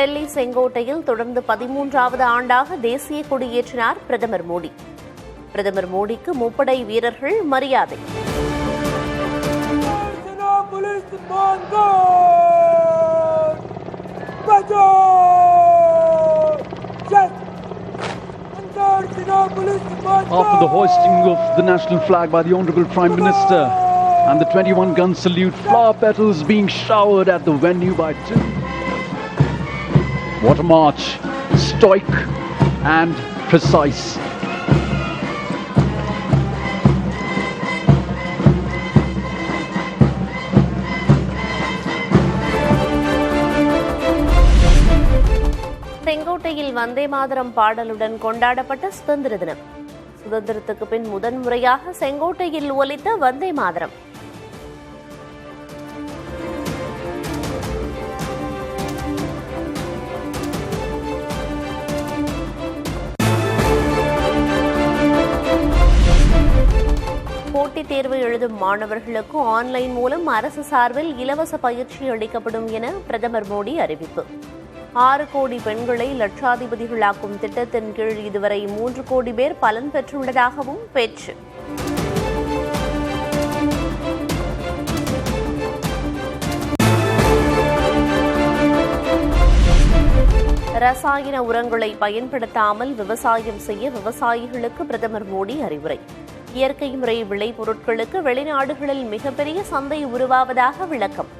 டெல்லி செங்கோட்டையில் தொடர்ந்து 13வது ஆண்டாக தேசிய கொடியேற்றினார் பிரதமர் மோடி. பிரதமர் மோடிக்கு முப்படை வீரர்கள் மரியாதை. After the hoisting of the national flag by the Honourable Prime Minister and the 21-gun salute, flower petals being showered at the venue by two. What a march, stoic and precise. செங்கோட்டையில் வந்தே மாதரம் பாடலுடன் கொண்டாடப்பட்ட சுதந்திர தினம். சுதந்திரத்துக்கு பின் முதன்முறையாக செங்கோட்டையில் ஒலித்த வந்தே மாதரம். போட்டித் தேர்வு எழுதும் மாணவர்களுக்கு ஆன்லைன் மூலம் அரசு சார்பில் இலவச பயிற்சி அளிக்கப்படும் என பிரதமர் மோடி அறிவிப்பு. 6 கோடி பெண்களை லட்சாதிபதிகளாக்கும் திட்டத்தின் கீழ் இதுவரை 3 கோடி பேர் பலன் பெற்றுள்ளதாகவும் பேச்சு. ரசாயன உரங்களை பயன்படுத்தாமல் விவசாயம் செய்ய விவசாயிகளுக்கு பிரதமர் மோடி அறிவுரை. இயற்கை முறை விளைபொருட்களுக்கு வெளிநாடுகளில் மிகப்பெரிய சந்தை உருவாவதாக விளக்கம்.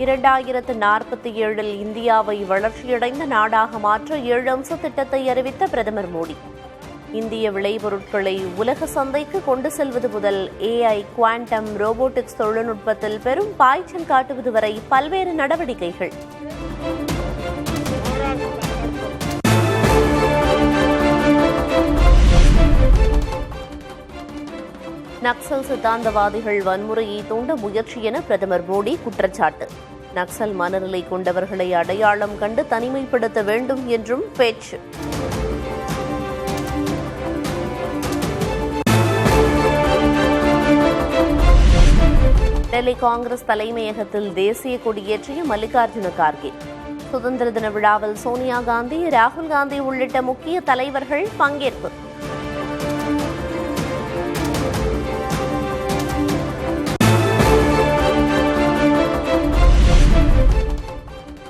(2047) இந்தியாவை வளர்ச்சியடைந்த நாடாக மாற்ற 7 அம்ச திட்டத்தை அறிவித்த பிரதமர் மோடி. இந்திய விளைபொருட்களை உலக சந்தைக்கு கொண்டு செல்வது முதல் AI, குவாண்டம், ரோபோட்டிக்ஸ் தொழில்நுட்பத்தில் பெரும் பாய்ச்சல் காட்டுவது வரை பல்வேறு நடவடிக்கைகள். நக்சல் சித்தாந்தவாதிகள் வன்முறையை தூண்ட முயற்சி என பிரதமர் மோடி குற்றச்சாட்டு. நக்சல் மனநிலை கொண்டவர்களை அடையாளம் கண்டு தனிமைப்படுத்த வேண்டும் என்றும் பேச்சு. டெல்லி காங்கிரஸ் தலைமையகத்தில் தேசிய கொடியேற்றிய மல்லிகார்ஜுன கார்கே. சுதந்திர தின விழாவில் சோனியா காந்தி, ராகுல் காந்தி உள்ளிட்ட முக்கிய தலைவர்கள் பங்கேற்பு.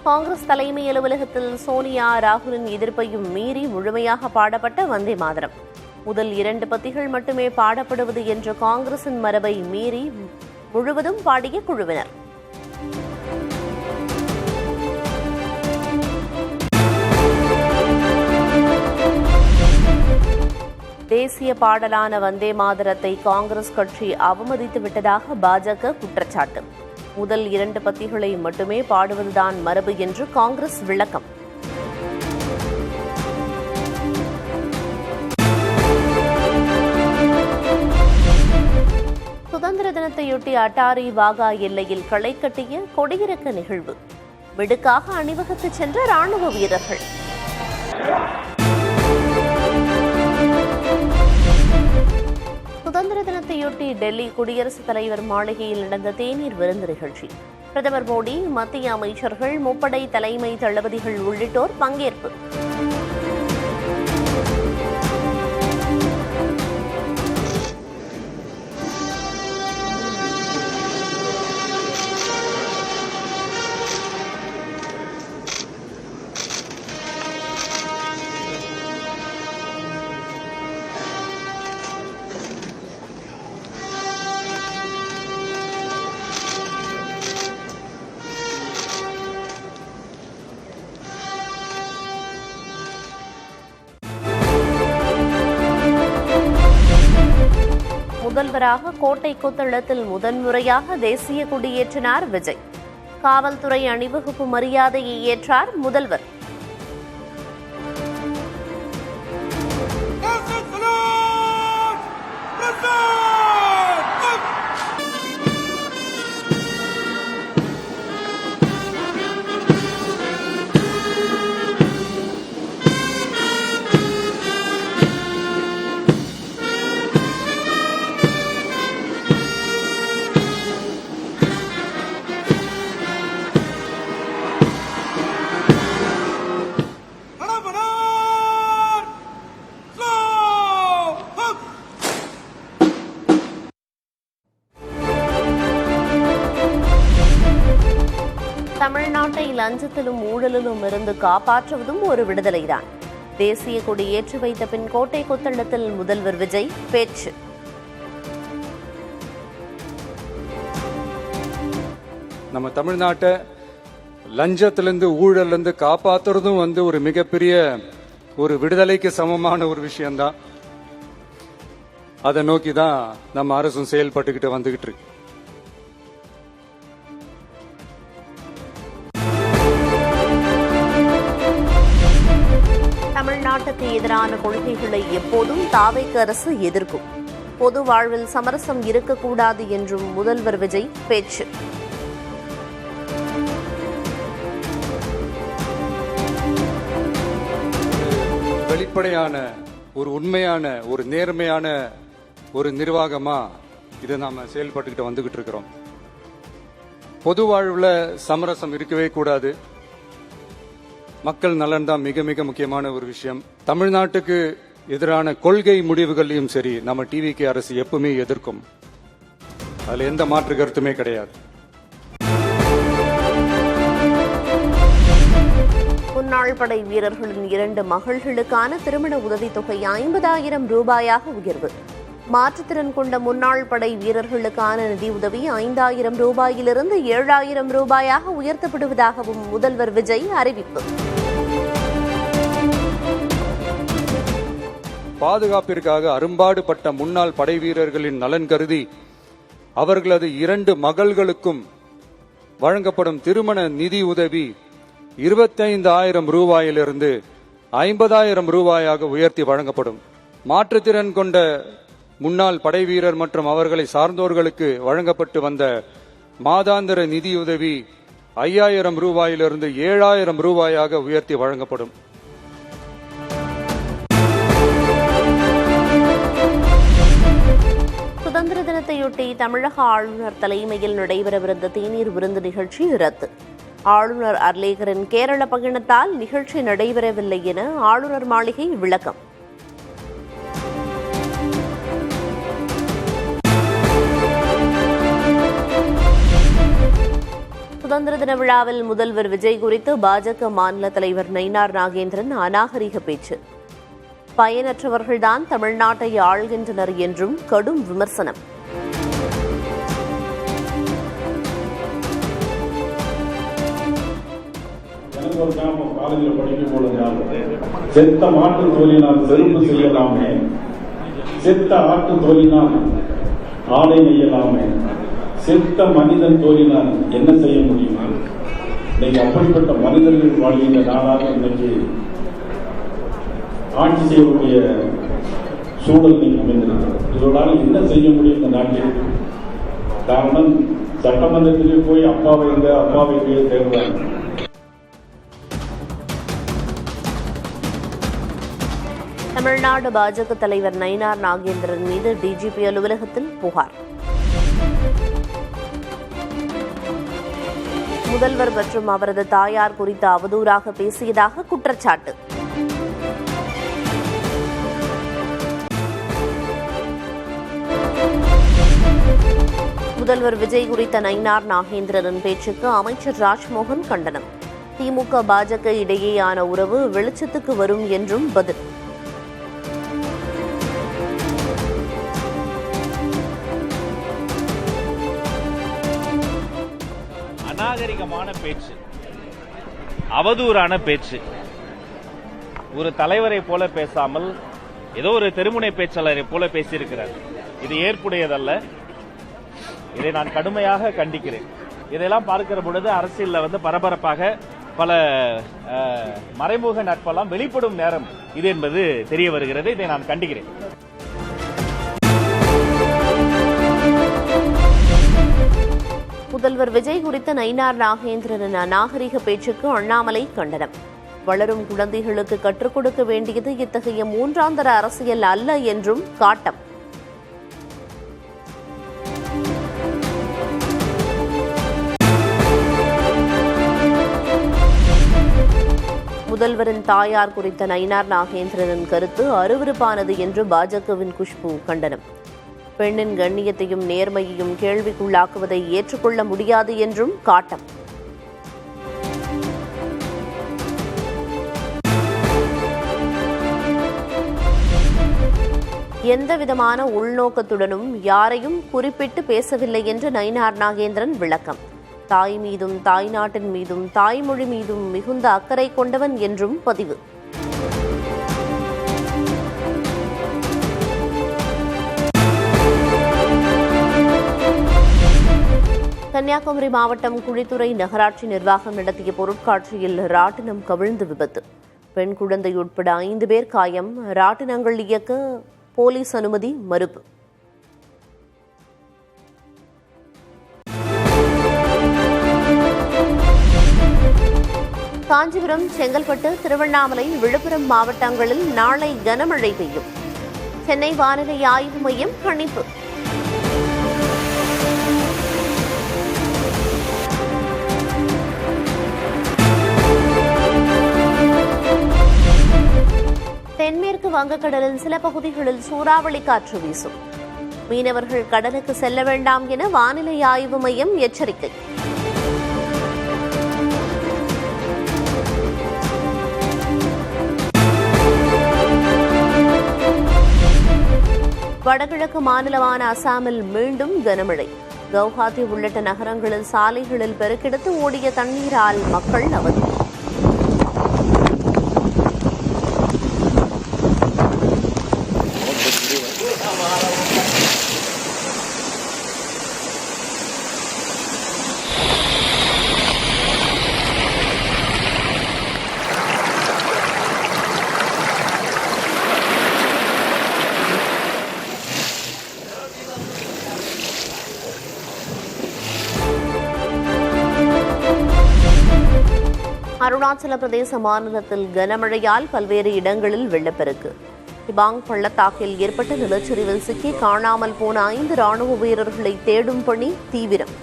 காங்கிரஸ் தலைமை அலுவலகத்தில் சோனியா, ராகுலின் எதிர்ப்பையும் மீறி முழுமையாக பாடப்பட்ட வந்தே மாதரம். முதல் 2 பத்திகள் மட்டுமே பாடப்படுவது என்ற காங்கிரசின் மரபை மீறி முழுவதும் பாடிய குழுவினர். தேசிய பாடலான வந்தே மாதரத்தை காங்கிரஸ் கட்சி அவமதித்து விட்டதாக பாஜக குற்றச்சாட்டு. முதல் 2 பத்திகளை மட்டுமே பாடுவதுதான் மரபு என்று காங்கிரஸ் விளக்கம். சுதந்திர தினத்தையொட்டி அட்டாரி வாகா எல்லையில் களை கட்டிய கொடியிறக்க நிகழ்வு. வெடுக்காக அணிவகுத்து சென்ற ராணுவ வீரர்கள். சுதந்திர தினத்தையொட்டி டெல்லி குடியரசுத் தலைவர் மாளிகையில் நடந்த தேநீர் விருந்து நிகழ்ச்சி. பிரதமர் மோடி, மத்திய அமைச்சர்கள், முப்படை தலைமை தளபதிகள் உள்ளிட்டோர் பங்கேற்பு. முதல்வராக கோட்டை கொத்தளத்தில் முதன்முறையாக தேசிய கொடியேற்றினார் விஜய். காவல்துறை அணிவகுப்பு மரியாதையை ஏற்றார் முதல்வர். லஞ்சத்திலும் ஊழலிலும் இருந்து காப்பாற்றுவதும் ஒரு விடுதலைதான். தேசிய கொடி ஏற்றி வைத்த பின் கோட்டை கொத்தளத்தில் முதல்வர் விஜய் பேச்சு. நம்ம தமிழ்நாட்டை லஞ்சத்திலிருந்து ஊழலிருந்து காப்பாற்றுறதும் ஒரு மிகப்பெரிய ஒரு விடுதலைக்கு சமமான ஒரு விஷயம்தான். அதை நோக்கி தான் நம்ம அரசும் செயல்பட்டுக்கிட்டு வந்துகிட்டு இருக்கு. தமிழ்நாட்டுக்கு எதிரான கொள்கைகளை எப்போதும் தாவேக அரசு எதிர்க்கும். பொது வாழ்வில் சமரசம் இருக்கக்கூடாது என்றும் முதல்வர் விஜய் பேச்சு. வெளிப்படையான ஒரு உண்மையான ஒரு நேர்மையான ஒரு நிர்வாகமா இதை நாம செயல்பட்டுக்கிட்டு வந்துகிட்டு இருக்கிறோம். பொது வாழ்வுல சமரசம் இருக்கவே கூடாது. மக்கள் நலன் தான் மிக மிக முக்கியமான ஒரு விஷயம். தமிழ்நாட்டுக்கு எதிரான கொள்கை முடிவுகளையும் சரி நம்ம டிவிகே அரசு எப்பவுமே எதிர்க்கும். அதுல எந்த மாற்று கருத்துமே கிடையாது. முன்னாள் படை வீரர்களின் 2 மகள்களுக்கான திருமண உதவித்தொகை 50,000 ரூபாயாக உயர்வு. மாற்றுத்திறன் கொண்ட முன்னாள் படை வீரர்களுக்கான நிதியுதவி 5,000 ரூபாயிலிருந்து 7,000 ரூபாயாக உயர்த்தப்படுவதாகவும் முதல்வர் விஜய் அறிவிப்பு. பாதுகாப்பிற்காக அரும்பாடுபட்ட முன்னாள் படை வீரர்களின் நலன் கருதி அவர்களது 2 மகள்களுக்கும் வழங்கப்படும் திருமண நிதி உதவி 25,000 ரூபாயிலிருந்து 50,000 ரூபாயாக உயர்த்தி வழங்கப்படும். மாற்றுத்திறன் கொண்ட முன்னாள் படை வீரர் மற்றும் அவர்களை சார்ந்தோர்களுக்கு வழங்கப்பட்டு வந்த மாதாந்திர நிதியுதவி 5,000 ரூபாயிலிருந்து 7,000 ரூபாயாக உயர்த்தி வழங்கப்படும். சுதந்திர தினத்தையொட்டி தமிழக ஆளுநர் தலைமையில் நடைபெறவிருந்த தேநீர் விருந்து நிகழ்ச்சி ரத்து. ஆளுநர் அர்லேகரின் கேரள பயணத்தால் நிகழ்ச்சி நடைபெறவில்லை என ஆளுநர் மாளிகை விளக்கம். சுதந்திர தின விழாவில் முதல்வர் விஜய் குறித்து பாஜக மாநில தலைவர் நயினார் நாகேந்திரன் அநாகரிக பேச்சு. பயனற்றவர்கள்தான் தமிழ்நாட்டை ஆள்கின்றனர் என்றும் கடும் விமர்சனம். காலேஜில் படிக்கும் பொழுது செத்த மாட்டு தோலினால் செருப்பு செய்யலாமே, செத்த ஆட்டு தோலினால் ஆடை நெய்யலாமே, செத்த மனிதன் தோலினால் என்ன செய்ய முடியுமா? இன்னைக்கு அப்படிப்பட்ட மனிதர்கள் வாழ்கின்ற நாளாக இன்னைக்கு ஆட்சி செய்யக்கூடிய சூழல் இன்னைக்கு அமைந்திருக்கிறது. இதோடால என்ன செய்ய முடியும் இந்த நாட்டில்? காரணம், சட்டமன்றத்திலே போய் அப்பாவை தேர்வாங்க. தமிழ்நாடு பாஜக தலைவர் நயினார் நாகேந்திரன் மீது டிஜிபி அலுவலகத்தில் புகார். முதல்வர் மற்றும் அவரது தாயார் குறித்து அவதூறாக பேசியதாக குற்றச்சாட்டு. முதல்வர் விஜய் குறித்த நயினார் நாகேந்திரனின் பேச்சுக்கு அமைச்சர் ராஜ்மோகன் கண்டனம். திமுக பாஜக இடையேயான உறவு வெளிச்சத்துக்கு வரும் என்றும் பதில். அநாகரிகமான பேச்சு, அவதூறான பேச்சு. ஒரு தலைவரை போல பேசாமல் ஏதோ ஒரு தெருமுனை பேச்சாளரை போல பேசியிருக்கிறார். இது ஏற்புடையதல்ல. இதை நான் கடுமையாக கண்டிக்கிறேன். இதெல்லாம் பார்க்கிற பொழுது அரசியலில் பரபரப்பாக பல மறைமுக நட்பெல்லாம் வெளிப்படும் நேரம் இது என்பது தெரிய வருகிறது. இதை நான் கண்டிக்கிறேன். முதல்வர் விஜய் குறித்த நயினார் நாகேந்திரனின் அநாகரிக பேச்சுக்கு அண்ணாமலை கண்டனம். வளரும் குழந்தைகளுக்கு கற்றுக் கொடுக்க வேண்டியது இத்தகைய மூன்றாந்தர அரசியல் அல்ல என்றும் காட்டம். முதல்வரின் தாயார் குறித்த நயினார் நாகேந்திரனின் கருத்து அருவருப்பானது என்று பாஜகவின் குஷ்பு கண்டனம். பெண்ணின் கண்ணியத்தையும் நேர்மையையும் கேள்விக்குள்ளாக்குவதை ஏற்றுக்கொள்ள முடியாது என்றும் காட்டம். எந்தவிதமான உள்நோக்கத்துடனும் யாரையும் குறிப்பிட்டு பேசவில்லை என்று நயினார் நாகேந்திரன் விளக்கம். தாய் மீதும் தாய் நாட்டின் மீதும் தாய்மொழி மீதும் மிகுந்த அக்கறை கொண்டவன் என்றும் பதிவு. கன்னியாகுமரி மாவட்டம் குழித்துறை நகராட்சி நிர்வாகம் நடத்திய பொருட்காட்சியில் ராட்டினம் கவிழ்ந்து விபத்து. பெண் குழந்தை உட்பட 5 பேர் காயம். ராட்டினங்கள் இயக்க போலீஸ் அனுமதி மறுப்பு. காஞ்சிபுரம், செங்கல்பட்டு, திருவண்ணாமலை, விழுப்புரம் மாவட்டங்களில் நாளை கனமழை பெய்யும். சென்னை வானிலை ஆய்வு மையம் கணிப்பு. தென்மேற்கு வங்கக்கடலின் சில பகுதிகளில் சூறாவளி காற்று வீசும். மீனவர்கள் கடலுக்கு செல்ல வேண்டாம் என வானிலை ஆய்வு மையம் எச்சரிக்கை. வடகிழக்கு மாநிலமான அசாமில் மீண்டும் கனமழை. கவுஹாத்தி உள்ளிட்ட நகரங்களில் சாலைகளில் பெருக்கெடுத்து ஓடிய தண்ணீரால் மக்கள் அவதி. அருணாச்சல பிரதேச மாநிலத்தில் கனமழையால் பல்வேறு இடங்களில் வெள்ளப்பெருக்கு. டிபாங் பள்ளத்தாக்கில் ஏற்பட்ட நிலச்சரிவில் சிக்கி காணாமல் போன 5 ராணுவ வீரர்களை தேடும் பணி தீவிரம்.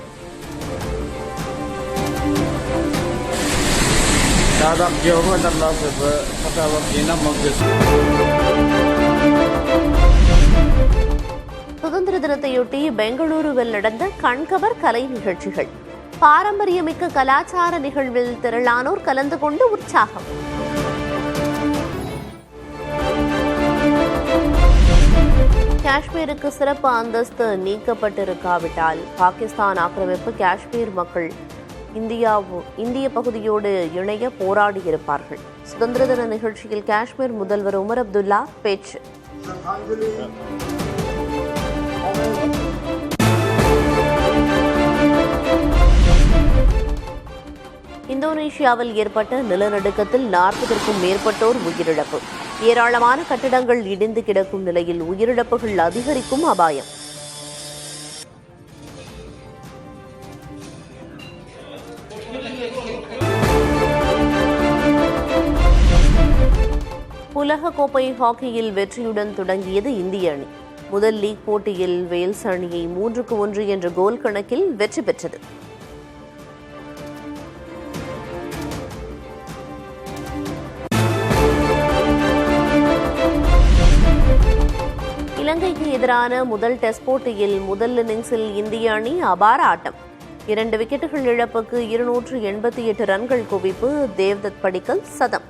சுதந்திர தினத்தையொட்டி பெங்களூருவில் நடந்த கண்கவர் கலை நிகழ்ச்சிகள். பாரம்பரியமிக்க கலாச்சார நிகழ்வில் திரளானோர் கலந்து கொண்டு உற்சாகம். காஷ்மீருக்கு சிறப்பு அந்தஸ்து நீக்கப்பட்டிருக்காவிட்டால் பாகிஸ்தான் ஆக்கிரமிப்பு காஷ்மீர் மக்கள் இந்திய பகுதியோடு இணைய போராடியிருப்பார்கள். சுதந்திர தின நிகழ்ச்சியில் காஷ்மீர் முதல்வர் உமர் அப்துல்லா பேச்சு. இந்தோனேஷியாவில் ஏற்பட்ட நிலநடுக்கத்தில் 40க்கும் மேற்பட்டோர் உயிரிழப்பு. ஏராளமான கட்டிடங்கள் இடிந்து கிடக்கும் நிலையில் உயிரிழப்புகள் அதிகரிக்கும் அபாயம். உலகக்கோப்பை ஹாக்கியில் வெற்றியுடன் தொடங்கியது இந்திய அணி. முதல் லீக் போட்டியில் வேல்ஸ் அணியை 3-1 என்ற கோல் கணக்கில் வெற்றி பெற்றது. இலங்கைக்கு எதிரான முதல் டெஸ்ட் போட்டியில் முதல் இன்னிங்ஸில் இந்திய அணி அபார ஆட்டம். 2 விக்கெட்டுகள் இழப்புக்கு 288 ரன்கள் குவிப்பு. தேவ்தத் படிக்கல் சதம்.